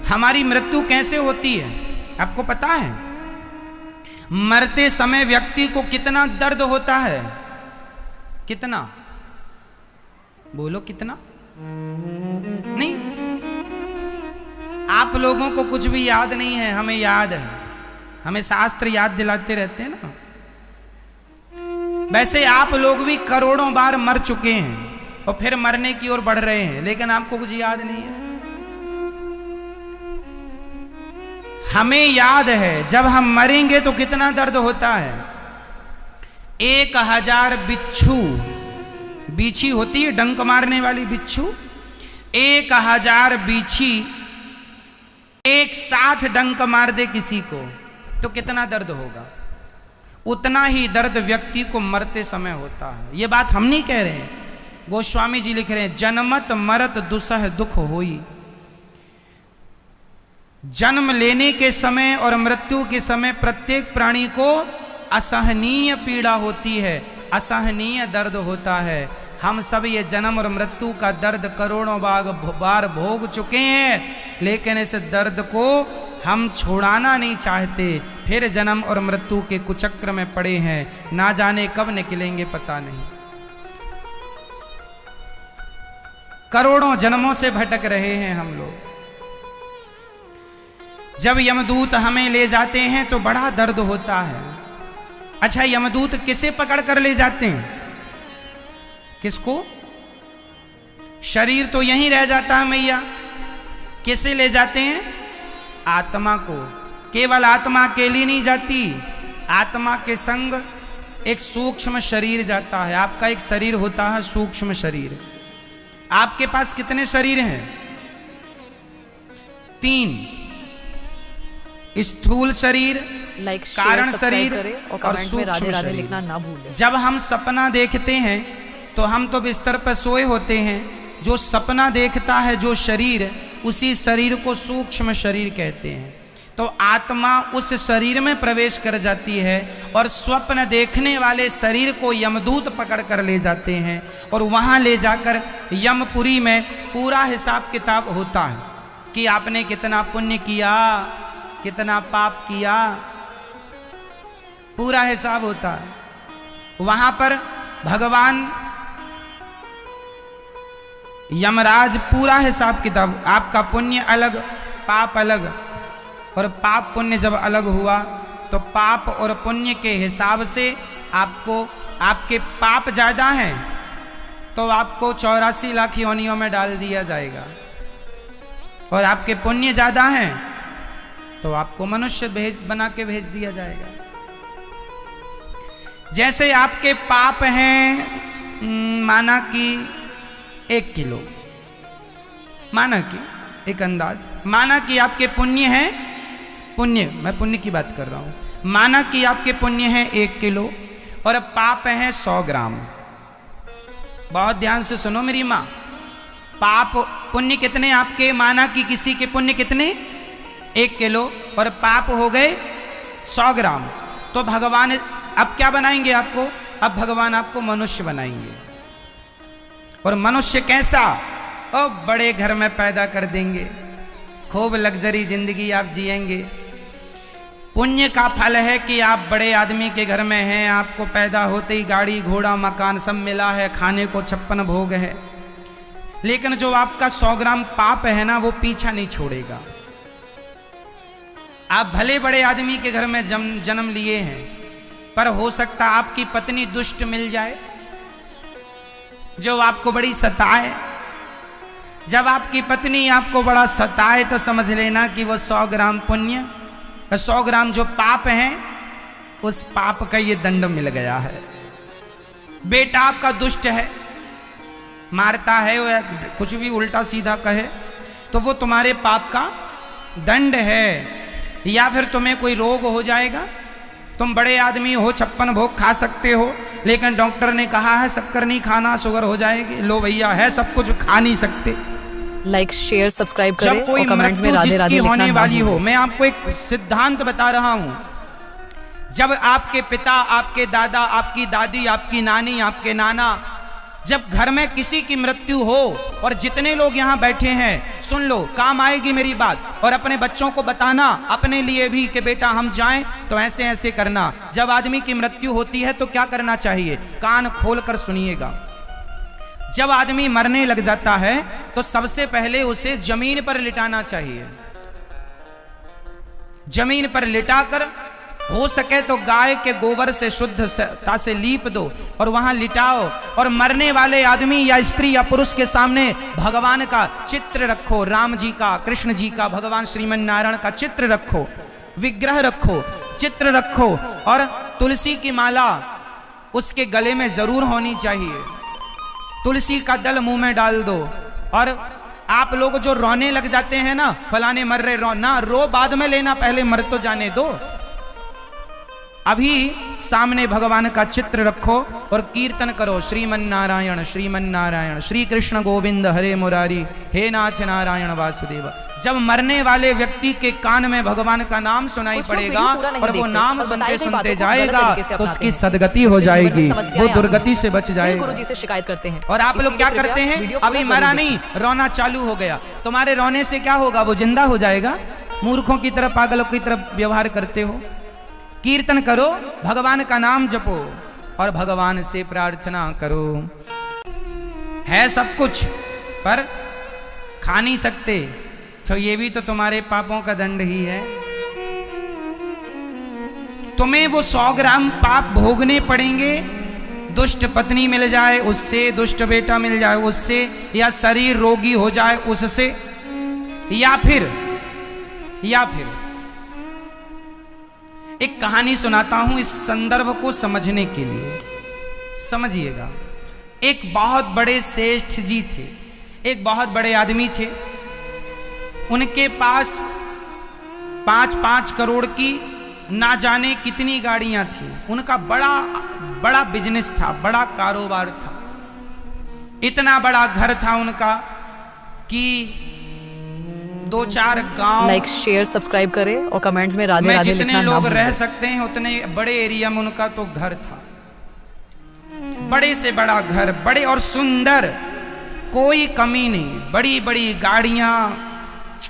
हमारी मृत्यु कैसे होती है आपको पता है? मरते समय व्यक्ति को कितना दर्द होता है? कितना? बोलो कितना? नहीं, आप लोगों को कुछ भी याद नहीं है, हमें याद है। हमें शास्त्र याद दिलाते रहते हैं ना। वैसे आप लोग भी करोड़ों बार मर चुके हैं और फिर मरने की ओर बढ़ रहे हैं, लेकिन आपको कुछ याद नहीं है। हमें याद है जब हम मरेंगे तो कितना दर्द होता है। 1000 बिच्छू, बीछी होती है डंक मारने वाली बिच्छू, 1000 बीछी एक साथ डंक मार दे किसी को तो कितना दर्द होगा। उतना ही दर्द व्यक्ति को मरते समय होता है। ये बात हम नहीं कह रहे हैं, गोस्वामी जी लिख रहे हैं, जन्मत मरत दुसह दुख होई। जन्म लेने के समय और मृत्यु के समय प्रत्येक प्राणी को असहनीय पीड़ा होती है, असहनीय दर्द होता है। हम सब ये जन्म और मृत्यु का दर्द करोड़ों बार भोग चुके हैं, लेकिन इस दर्द को हम छोड़ाना नहीं चाहते। फिर जन्म और मृत्यु के कुचक्र में पड़े हैं, ना जाने कब निकलेंगे पता नहीं। करोड़ों जन्मों से भटक रहे हैं हम लोग। जब यमदूत हमें ले जाते हैं तो बड़ा दर्द होता है। अच्छा, यमदूत किसे पकड़ कर ले जाते हैं? किसको? शरीर तो यहीं रह जाता है मैया, किसे ले जाते हैं? आत्मा को। केवल आत्मा अकेली नहीं जाती, आत्मा के संग एक सूक्ष्म शरीर जाता है। आपका एक शरीर होता है सूक्ष्म शरीर। आपके पास कितने शरीर हैं? 3, स्थूल शरीर, कारण शरीर और सूक्ष्म शरीर। ना भूलें। जब हम सपना देखते हैं तो हम तो बिस्तर पर सोए होते हैं। जो सपना देखता है जो शरीर, उसी शरीर को सूक्ष्म शरीर कहते हैं। तो आत्मा उस शरीर में प्रवेश कर जाती है और स्वप्न देखने वाले शरीर को यमदूत पकड़ कर ले जाते हैं और वहां ले जाकर यमपुरी में पूरा हिसाब किताब होता है कि आपने कितना पुण्य किया, कितना पाप किया, पूरा हिसाब होता है। वहां पर भगवान यमराज पूरा हिसाब किताब, आपका पुण्य अलग पाप अलग, और पाप पुण्य जब अलग हुआ तो पाप और पुण्य के हिसाब से आपको, आपके पाप ज़्यादा हैं तो आपको 84 लाख योनियों में डाल दिया जाएगा, और आपके पुण्य ज़्यादा हैं तो आपको मनुष्य बना के भेज दिया जाएगा। जैसे आपके पाप हैं माना कि 1 किलो, माना कि एक अंदाज, माना कि आपके पुण्य हैं, पुण्य, मैं पुण्य की बात कर रहा हूं, माना कि आपके पुण्य हैं 1 किलो और पाप हैं 100 ग्राम। बहुत ध्यान से सुनो मेरी माँ, पाप पुण्य कितने आपके? माना कि किसी के पुण्य कितने? 1 किलो और पाप हो गए 100 ग्राम। तो भगवान अब क्या बनाएंगे आपको? अब भगवान आपको मनुष्य बनाएंगे। और मनुष्य कैसा? और बड़े घर में पैदा कर देंगे, खूब लग्जरी जिंदगी आप जिएंगे। पुण्य का फल है कि आप बड़े आदमी के घर में हैं, आपको पैदा होते ही गाड़ी घोड़ा मकान सब मिला है, खाने को 56 भोग है। लेकिन जो आपका 100 ग्राम पाप है ना, वो पीछा नहीं छोड़ेगा। आप भले बड़े आदमी के घर में जन्म लिए हैं, पर हो सकता आपकी पत्नी दुष्ट मिल जाए जो आपको बड़ी सताए। जब आपकी पत्नी आपको बड़ा सताए तो समझ लेना कि वो 100 ग्राम पुण्य, 100 ग्राम जो पाप है, उस पाप का ये दंड मिल गया है। बेटा आपका दुष्ट है, मारता है या कुछ भी उल्टा सीधा कहे, तो वो तुम्हारे पाप का दंड है। या फिर तुम्हें कोई रोग हो जाएगा, तुम बड़े आदमी हो, 56 भोग खा सकते हो, लेकिन डॉक्टर ने कहा है शक्कर नहीं खाना, शुगर हो जाएगी। लो भैया, है सब कुछ, खा नहीं सकते। लाइक शेयर सब्सक्राइब करें। जब कोई मृत्यु जिसकी होने वाली हो, मैं आपको एक सिद्धांत बता रहा हूं। जब आपके पिता, आपके दादा, आपकी दादी, आपकी नानी, आपके नाना जब घर में किसी की मृत्यु हो, और जितने लोग यहाँ बैठे हैं सुन लो, काम आएगी मेरी बात, और अपने बच्चों को बताना, अपने लिए भी कि बेटा हम जाएं तो ऐसे ऐसे करना। जब आदमी की मृत्यु होती है तो क्या करना चाहिए, कान खोल कर सुनिएगा। जब आदमी मरने लग जाता है तो सबसे पहले उसे जमीन पर लिटाना चाहिए। जमीन पर लिटाकर हो सके तो गाय के गोबर से शुद्धता से लीप दो और वहां लिटाओ, और मरने वाले आदमी या स्त्री या पुरुष के सामने भगवान का चित्र रखो, राम जी का, कृष्ण जी का, भगवान श्रीमन नारायण का चित्र रखो, विग्रह रखो, चित्र रखो, और तुलसी की माला उसके गले में जरूर होनी चाहिए। तुलसी का दल मुंह में डाल दो। और आप लोग जो रोने लग जाते हैं ना, फलाने मर रहे, रो ना, रो बाद में लेना, पहले मर तो जाने दो। अभी सामने भगवान का चित्र रखो और कीर्तन करो, श्रीमन नारायण श्री कृष्ण गोविंद हरे मुरारी, हे नाथ नारायण वासुदेव। जब मरने वाले व्यक्ति के कान में भगवान का नाम सुनाई पड़ेगा और वो नाम सुनते सुनते जाएगा तो उसकी सदगति हो जाएगी, वो दुर्गति से बच जाएगा। गुरुजी से शिकायत करते हैं। और आप लोग क्या करते हैं, अभी मरा नहीं, रोना चालू हो गया, तुम्हारे रोने से क्या होगा, वो जिंदा हो जाएगा। मूर्खों की तरफ, पागलों की तरफ व्यवहार करते हो। कीर्तन करो, भगवान का नाम जपो और भगवान से प्रार्थना करो। है सब कुछ पर खा नहीं सकते, तो ये भी तो तुम्हारे पापों का दंड ही है। तुम्हें वो 100 ग्राम पाप भोगने पड़ेंगे, दुष्ट पत्नी मिल जाए उससे, दुष्ट बेटा मिल जाए उससे, या शरीर रोगी हो जाए उससे, या फिर एक कहानी सुनाता हूं इस संदर्भ को समझने के लिए, समझिएगा। एक बहुत बड़े श्रेष्ठ जी थे, एक बहुत बड़े आदमी थे, उनके पास 5-5 करोड़ की ना जाने कितनी गाड़ियां थी। उनका बड़ा बिजनेस था, बड़ा कारोबार था, इतना बड़ा घर था उनका कि 2-4 गांव, लाइक शेयर सब्सक्राइब करें और कमेंट्स में राधे राधे लिखना। जितने लोग रह सकते हैं उतने बड़े एरिया में उनका तो घर था, बड़े से बड़ा घर, बड़े और सुंदर, कोई कमी नहीं, बड़ी बड़ी गाड़ियां,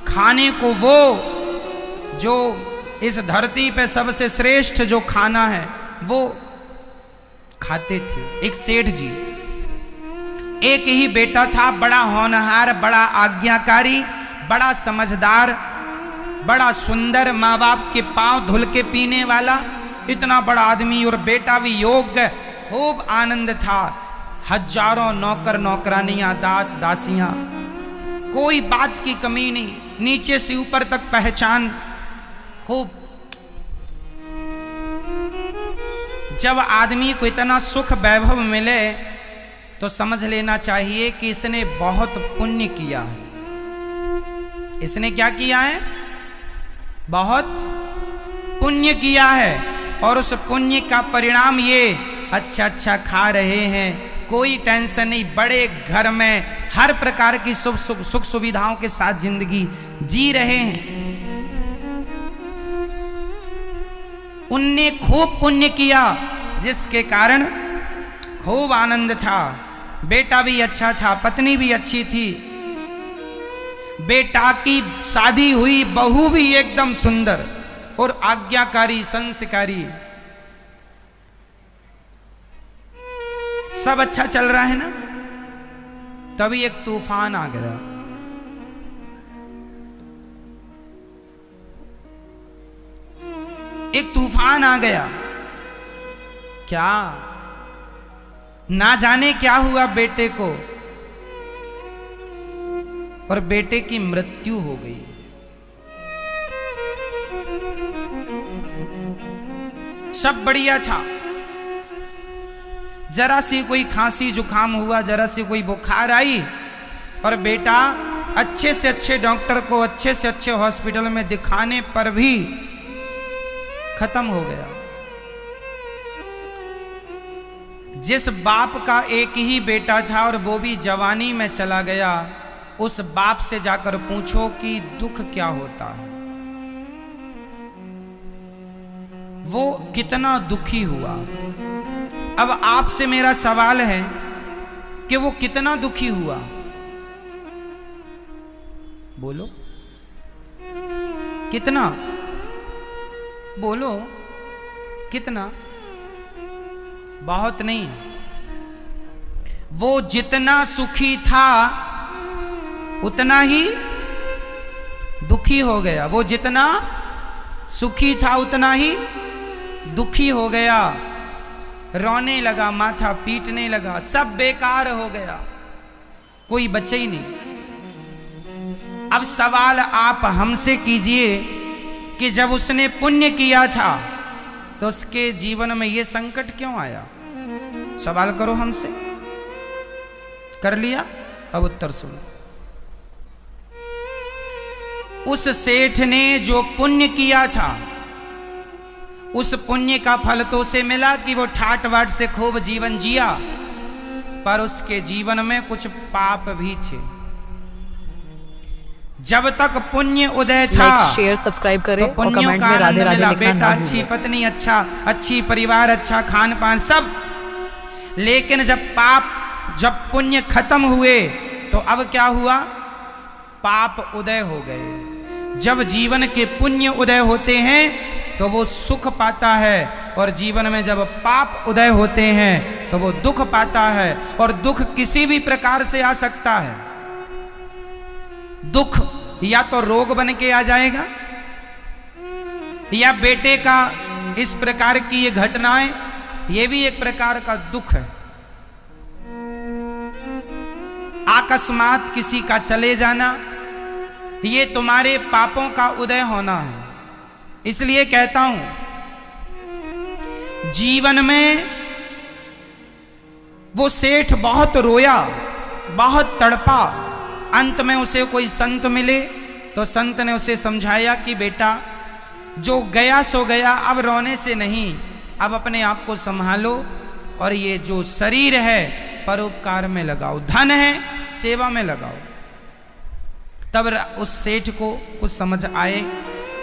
खाने को वो जो इस धरती पे सबसे श्रेष्ठ जो खाना है वो खाते थे। एक सेठ जी, एक ही बेटा था, बड़ा होनहार, बड़ा आज्ञाकारी, बड़ा समझदार, बड़ा सुंदर, माँ बाप के पांव धुल के पीने वाला, इतना बड़ा आदमी, और बेटा भी योग्य। खूब आनंद था, हजारों नौकर नौकरानियां, दास दासियां, कोई बात की कमी नहीं, नीचे से ऊपर तक पहचान खूब। जब आदमी को इतना सुख वैभव मिले तो समझ लेना चाहिए कि इसने बहुत पुण्य किया है। इसने क्या किया है, बहुत पुण्य किया है, और उस पुण्य का परिणाम ये अच्छा खा रहे हैं, कोई टेंशन नहीं, बड़े घर में हर प्रकार की सुख सुविधाओं के साथ जिंदगी जी रहे हैं। उनने खूब पुण्य किया जिसके कारण खूब आनंद था, बेटा भी अच्छा था, पत्नी भी अच्छी थी, बेटा की शादी हुई, बहू भी एकदम सुंदर और आज्ञाकारी, संस्कारी, सब अच्छा चल रहा है ना। तभी एक तूफान आ गया। एक तूफान आ गया। क्या ना जाने क्या हुआ बेटे को, और बेटे की मृत्यु हो गई। सब बढ़िया था, जरा सी कोई खांसी जुकाम हुआ, जरा सी कोई बुखार आई, और बेटा अच्छे से अच्छे डॉक्टर को अच्छे से अच्छे हॉस्पिटल में दिखाने पर भी खत्म हो गया। जिस बाप का एक ही बेटा था और वो भी जवानी में चला गया, उस बाप से जाकर पूछो कि दुख क्या होता है, वो कितना दुखी हुआ। अब आपसे मेरा सवाल है कि वो कितना दुखी हुआ। बोलो कितना, बोलो कितना। बहुत नहीं, वो जितना सुखी था उतना ही दुखी हो गया। वो जितना सुखी था उतना ही दुखी हो गया। रोने लगा, माथा पीटने लगा, सब बेकार हो गया, कोई बचे ही नहीं। अब सवाल आप हमसे कीजिए कि जब उसने पुण्य किया था तो उसके जीवन में यह संकट क्यों आया? सवाल करो हमसे। कर लिया? अब उत्तर सुनो। उस सेठ ने जो पुण्य किया था, उस पुण्य का फल तो उसे मिला कि वो ठाट बाट से खूब जीवन जिया, पर उसके जीवन में कुछ पाप भी थे। जब तक पुण्य उदय था, शेयर सब्सक्राइब करें तो पुण्यों का आनंद मिला। बेटा, अच्छी पत्नी, अच्छी परिवार, अच्छा खान पान सब। लेकिन जब पुण्य खत्म हुए तो अब क्या हुआ? पाप उदय हो गए। जब जीवन के पुण्य उदय होते हैं तो वो सुख पाता है, और जीवन में जब पाप उदय होते हैं तो वो दुख पाता है। और दुख किसी भी प्रकार से आ सकता है। दुख या तो रोग बन के आ जाएगा, या बेटे का इस प्रकार की ये घटनाएं, ये भी एक प्रकार का दुख है। अकस्मात किसी का चले जाना, ये तुम्हारे पापों का उदय होना है। इसलिए कहता हूं, जीवन में वो सेठ बहुत रोया, बहुत तड़पा। अंत में उसे कोई संत मिले तो संत ने उसे समझाया कि बेटा, जो गया सो गया, अब रोने से नहीं, अब अपने आप को संभालो, और ये जो शरीर है परोपकार में लगाओ, धन है सेवा में लगाओ। तब उस सेठ को कुछ समझ आए।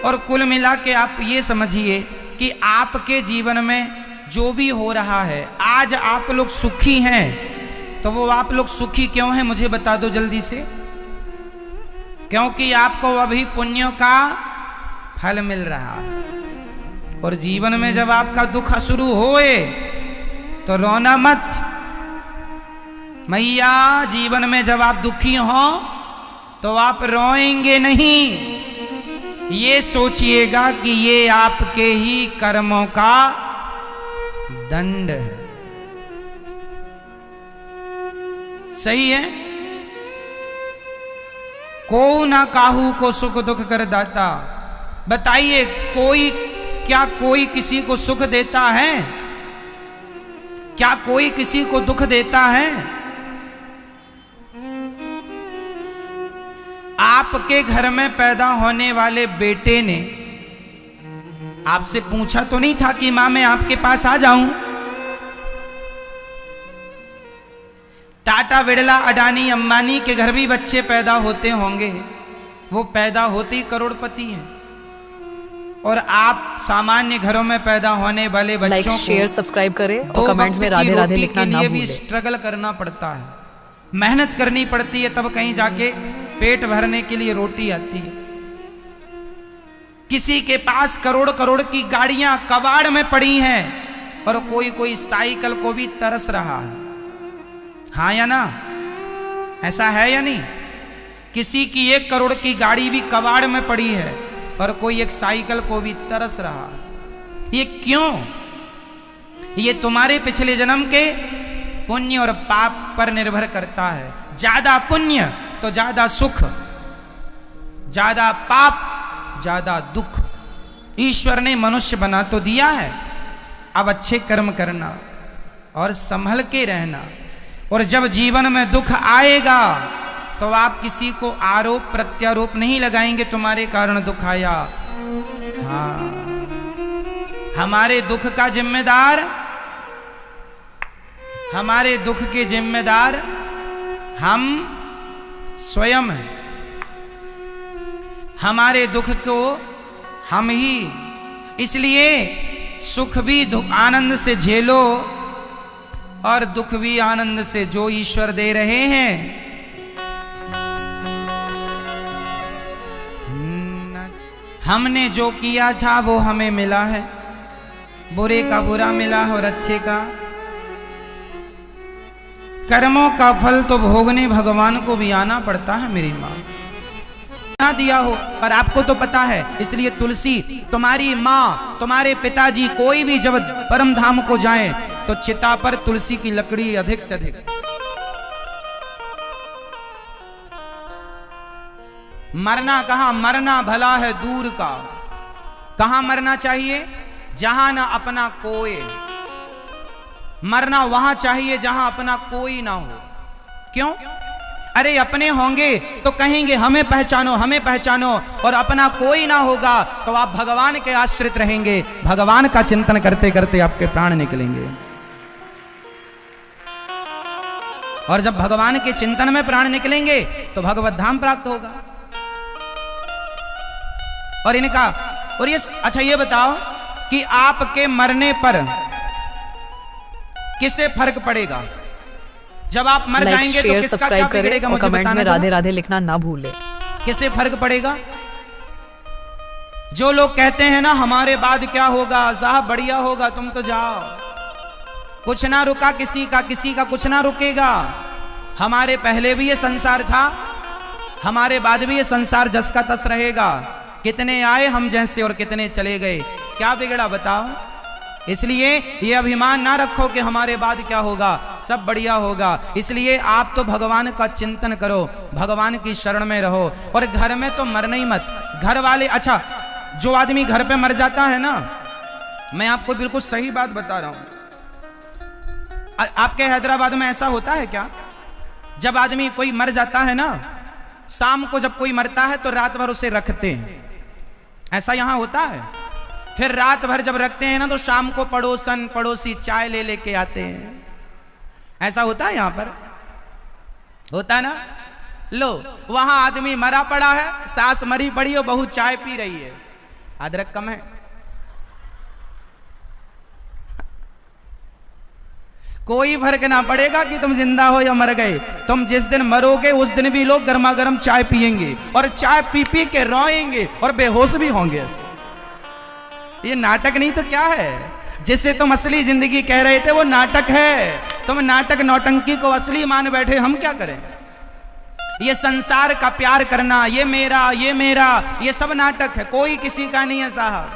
और कुल मिला के आप ये समझिए कि आपके जीवन में जो भी हो रहा है, आज आप लोग सुखी हैं, तो वो आप लोग सुखी क्यों हैं? मुझे बता दो जल्दी से। क्योंकि आपको अभी पुण्यों का फल मिल रहा है। और जीवन में जब आपका दुख शुरू होए तो रोना मत। मैया, जीवन में जब आप दुखी हो तो आप रोएंगे नहीं। ये सोचिएगा कि ये आपके ही कर्मों का दंड है। सही है? को ना काहू को सुख दुख कर दाता। बताइए, कोई किसी को सुख देता है? क्या कोई किसी को दुख देता है? आपके घर में पैदा होने वाले बेटे ने आपसे पूछा तो नहीं था कि मां मैं आपके पास आ जाऊं? टाटा, बिड़ला, अडानी, अंबानी के घर भी बच्चे पैदा होते होंगे, वो पैदा होते ही करोड़पति हैं। और आप सामान्य घरों में पैदा होने वाले बच्चों को शेयर सब्सक्राइब करें और कमेंट्स में राधे राधे लिखना ना भूलें। भी स्ट्रगल करना पड़ता है, मेहनत करनी पड़ती है, तब कहीं जाके पेट भरने के लिए रोटी आती है। किसी के पास करोड़ करोड़ की गाड़ियां कबाड़ में पड़ी हैं, और कोई साइकिल को भी तरस रहा है। हाँ या ना? ऐसा है या नहीं? किसी की 1 करोड़ की गाड़ी भी कबाड़ में पड़ी है, और कोई एक साइकिल को भी तरस रहा है। ये क्यों? ये तुम्हारे पिछले जन्म के पुण्य और पाप पर निर्भर करता है। ज्यादा पुण्य तो ज्यादा सुख, ज्यादा पाप ज्यादा दुख। ईश्वर ने मनुष्य बना तो दिया है, अब अच्छे कर्म करना और संभल के रहना। और जब जीवन में दुख आएगा तो आप किसी को आरोप प्रत्यारोप नहीं लगाएंगे तुम्हारे कारण दुख आया। हाँ, हमारे दुख का जिम्मेदार, हमारे दुख के जिम्मेदार हम स्वयं हैं। हमारे दुख को हम ही, इसलिए सुख भी आनंद से झेलो और दुख भी आनंद से जो ईश्वर दे रहे हैं। हमने जो किया था वो हमें मिला है, बुरे का बुरा मिला और अच्छे का। कर्मों का फल तो भोगने भगवान को भी आना पड़ता है मेरी माँ। ना दिया हो पर आपको तो पता है, इसलिए तुलसी, तुम्हारी माँ, तुम्हारे पिताजी कोई भी जब परम धाम को जाएं तो चिता पर तुलसी की लकड़ी अधिक से अधिक। मरना कहाँ, मरना भला है दूर का। कहाँ मरना चाहिए? जहां ना अपना कोई। मरना वहां चाहिए जहां अपना कोई ना हो। क्यों? अरे अपने होंगे तो कहेंगे हमें पहचानो, हमें पहचानो, और अपना कोई ना होगा तो आप भगवान के आश्रित रहेंगे। भगवान का चिंतन करते करते आपके प्राण निकलेंगे, और जब भगवान के चिंतन में प्राण निकलेंगे तो भगवत धाम प्राप्त होगा। और इनका, और ये अच्छा ये बताओ कि आपके मरने पर किसे फर्क पड़ेगा? जब आप मर जाएंगे तो किसका क्या बिगड़ेगा? मुझे कमेंट्स में राधे राधे लिखना ना भूले। किसे फर्क पड़ेगा? जो लोग कहते हैं ना हमारे बाद क्या होगा, साहब बढ़िया होगा, तुम तो जाओ। कुछ ना रुका किसी का कुछ ना रुकेगा। हमारे पहले भी ये संसार था, हमारे बाद भी ये संसार जस का तस रहेगा। कितने आए हम जैसे और कितने चले गए, क्या बिगड़ा बताओ? इसलिए ये अभिमान ना रखो कि हमारे बाद क्या होगा, सब बढ़िया होगा। इसलिए आप तो भगवान का चिंतन करो, भगवान की शरण में रहो, और घर में तो मरना ही मत। घर वाले, अच्छा जो आदमी घर पे मर जाता है ना, मैं आपको बिल्कुल सही बात बता रहा हूं। आपके हैदराबाद में ऐसा होता है क्या? जब आदमी कोई मर जाता है ना, शाम को जब कोई मरता है तो रात भर उसे रखते हैं, ऐसा यहां होता है। फिर रात भर जब रखते हैं ना तो शाम को पड़ोसन पड़ोसी चाय ले लेके आते हैं। ऐसा होता है यहां पर, होता ना? लो वहां आदमी मरा पड़ा है, सास मरी पड़ी हो, बहू चाय पी रही है, अदरक कम है। कोई फर्क ना पड़ेगा कि तुम जिंदा हो या मर गए। तुम जिस दिन मरोगे उस दिन भी लोग गर्मा गर्म चाय पिएंगे, और चाय पी पी के रोएंगे और बेहोश भी होंगे। ये नाटक नहीं तो क्या है? जिसे तुम असली जिंदगी कह रहे थे वो नाटक है। तुम नाटक नौटंकी को असली मान बैठे, हम क्या करें? ये संसार का प्यार करना, ये मेरा ये सब नाटक है, कोई किसी का नहीं है साहब।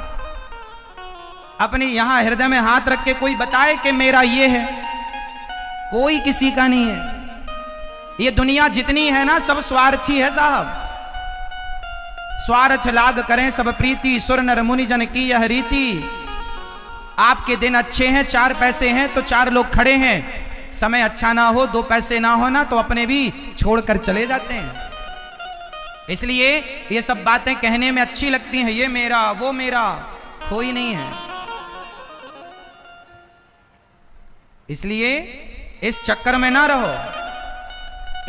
अपने यहां हृदय में हाथ रख के कोई बताए कि मेरा ये है, कोई किसी का नहीं है। ये दुनिया जितनी है ना सब स्वार्थी है साहब। स्वार्थ लाग करें सब प्रीति, सुर नर मुनि जन की यह रीति। आपके दिन अच्छे हैं, 4 पैसे हैं तो 4 लोग खड़े हैं, समय अच्छा ना हो, 2 पैसे ना हो ना तो अपने भी छोड़कर चले जाते हैं। इसलिए ये सब बातें कहने में अच्छी लगती हैं, ये मेरा वो मेरा, कोई नहीं है। इसलिए इस चक्कर में ना रहो,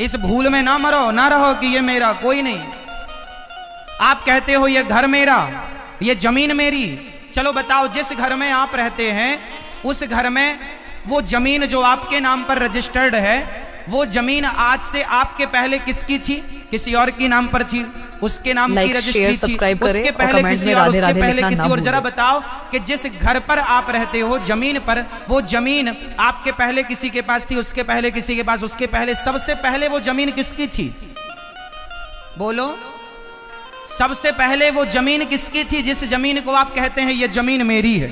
इस भूल में ना मरो, ना रहो कि ये मेरा, कोई नहीं। आप कहते हो ये घर मेरा, ये जमीन मेरी। चलो बताओ, जिस घर में आप रहते हैं उस घर में वो जमीन जो आपके नाम पर रजिस्टर्ड है, वो जमीन आज से आपके पहले किसकी थी? किसी और की नाम पर थी, उसके नाम की रजिस्ट्री थी, उसके पहले किसी और, उसके पहले किसी और। जरा बताओ कि जिस घर पर आप रहते हो, जमीन पर, वो जमीन आपके पहले किसी के पास थी, उसके पहले किसी के पास, उसके पहले, सबसे पहले वो जमीन किसकी थी? बोलो, सबसे पहले वो जमीन किसकी थी? जिस जमीन को आप कहते हैं ये जमीन मेरी है,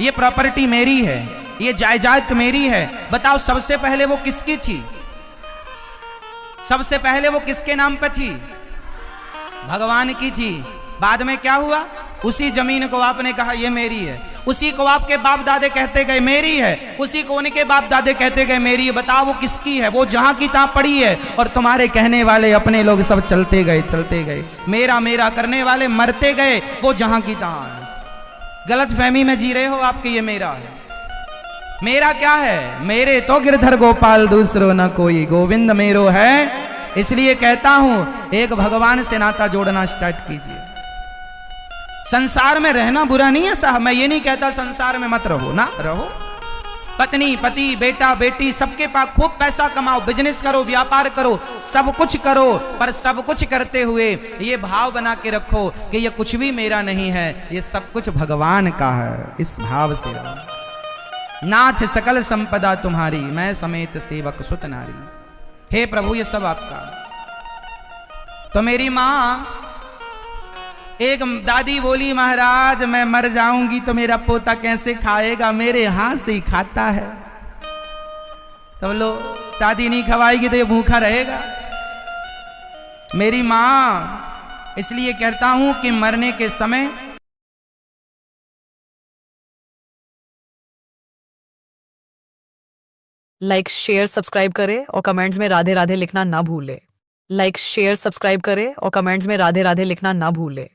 ये प्रॉपर्टी मेरी है, ये जायदाद मेरी है, बताओ सबसे पहले वो किसकी थी? सबसे पहले वो किसके नाम पर थी? भगवान की थी। बाद में क्या हुआ? उसी जमीन को आपने कहा ये मेरी है, उसी को आपके बाप दादे कहते गए मेरी है, उसी को उनके बाप दादे कहते गए मेरी है। बताओ वो किसकी है? वो जहां की तहां पड़ी है, और तुम्हारे कहने वाले अपने लोग सब चलते गए, मेरा मेरा करने वाले मरते गए, वो जहां की तहां है। गलत फहमी में जी रहे हो आपके, ये मेरा है। मेरा क्या है? मेरे तो गिरधर गोपाल दूसरो न कोई, गोविंद मेरो है। इसलिए कहता हूं एक भगवान से नाता जोड़ना स्टार्ट कीजिए। संसार में रहना बुरा नहीं है साहब, मैं ये नहीं कहता संसार में मत रहो, ना रहो, पत्नी पति बेटा बेटी सबके पास खूब पैसा कमाओ, बिजनेस करो, व्यापार करो, सब कुछ करो, पर सब कुछ करते हुए ये भाव बना के रखो कि ये कुछ भी मेरा नहीं है, ये सब कुछ भगवान का है। इस भाव से रहो। नाथ सकल संपदा तुम्हारी, मैं समेत सेवक सुत नारी। हे प्रभु ये सब आपका। तो मेरी माँ, एक दादी बोली, महाराज मैं मर जाऊंगी तो मेरा पोता कैसे खाएगा, मेरे हाथ से ही खाता है। तो बोलो दादी नहीं खवाएगी तो ये भूखा रहेगा। मेरी माँ, इसलिए कहता हूं कि मरने के समय लाइक शेयर सब्सक्राइब करें और कमेंट्स में राधे राधे लिखना ना भूले। लाइक शेयर सब्सक्राइब करें और कमेंट्स में राधे राधे लिखना ना भूले।